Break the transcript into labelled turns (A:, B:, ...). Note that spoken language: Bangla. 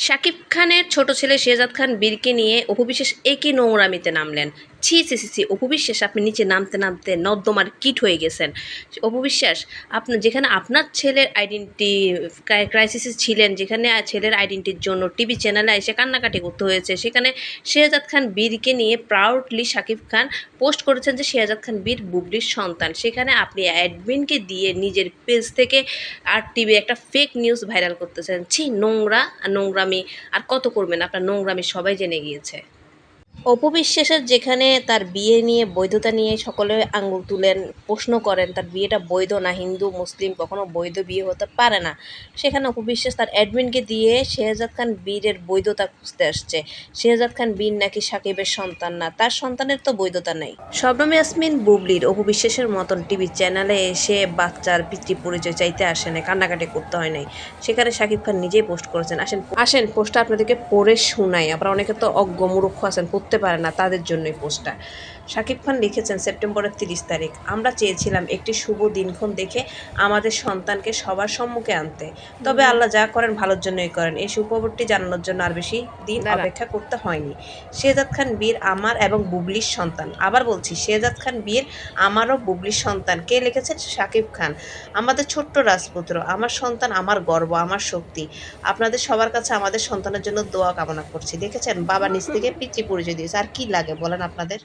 A: শাকিব খানের ছোট ছেলে শেহজাদ খান বীরকে নিয়ে অপু বিশ্বাস একই নোংরামিতে নামলেন। ছি ছি ছি ছি, অপু বিশ্বাস আপনি নিচে নামতে নামতে নর্দমার কীট হয়ে গেছেন। অপু বিশ্বাস, আপনার যেখানে আপনার ছেলের আইডেন্টি ক্রাইসিসে ছিলেন, যেখানে ছেলের আইডেন্টিটির জন্য টিভি চ্যানেলে এসে কান্নাকাটি করতে হয়েছে, সেখানে শেহজাদ খান বীরকে নিয়ে প্রাউডলি শাকিব খান পোস্ট করেছেন যে শেহজাদ খান বীর বুবলির সন্তান। সেখানে আপনি অ্যাডমিনকে দিয়ে নিজের পেজ থেকে আর টিভি একটা ফেক নিউজ ভাইরাল করতেছেন। ছি, নোংরা আর নোংরামি আর কত করবেন? আপনার নোংরামি সবাই জেনে গিয়েছে। অপু বিশ্বাসের যেখানে তার বিয়ে নিয়ে বৈধতা নিয়ে সকলে আঙুল তুলেন, প্রশ্ন করেন তার বিয়েটা বৈধ না, হিন্দু মুসলিম কখনো বৈধ বিয়ে হতে পারে না, সেখানে অপু বিশ্বাস তার অ্যাডমিনকে দিয়ে শেহজাদ খান বীরের বৈধতা খুঁজতে আসছে। শেহজাদ খান বীর নাকি সাকিবের সন্তান না, তার সন্তানের তো বৈধতা নেই। শবনম ইয়াসমিন বুবলির অপু বিশ্বাসের মতন টিভি চ্যানেলে এসে বাচ্চার পিতৃ পরিচয় চাইতে আসে নাই, কান্নাকাটি করতে হয় নাই, সেখানে শাকিব খান নিজেই পোস্ট করেছেন। আসেন আসেন পোস্টটা আপনাদেরকে পড়ে শোনাই। আবার অনেকে তো অজ্ঞ মূর্খ আছেন, পড়তে পারে না, তাদের জন্যই পোস্টটা। শাকিব খান লিখেছেন সেপ্টেম্বরের 30 তারিখ, আমরা চেয়েছিলাম একটি শুভ দিনক্ষণ দেখে আমাদের সন্তানকে সবার সম্মুখে আনতে, তবে আল্লাহ যা করেন ভালোর জন্যই করেন। এই সুখবরটি জানানোর জন্য আর বেশি দিন অপেক্ষা করতে হয়নি। শেহজাদ খান বীর আমার এবং বুবলির সন্তান। আবার বলছি, শেহজাদ খান বীর আমারও বুবলির সন্তান। কে লিখেছেন? শাকিব খান। আমাদের ছোট্ট রাজপুত্র, আমার সন্তান, আমার গর্ব, আমার শক্তি। আপনাদের সবার কাছে আমাদের সন্তানের জন্য দোয়া কামনা করছি। দেখেছেন, বাবা নিজ থেকে পিতৃ পরিচয় দিয়েছে, আর কি লাগে বলেন আপনাদের?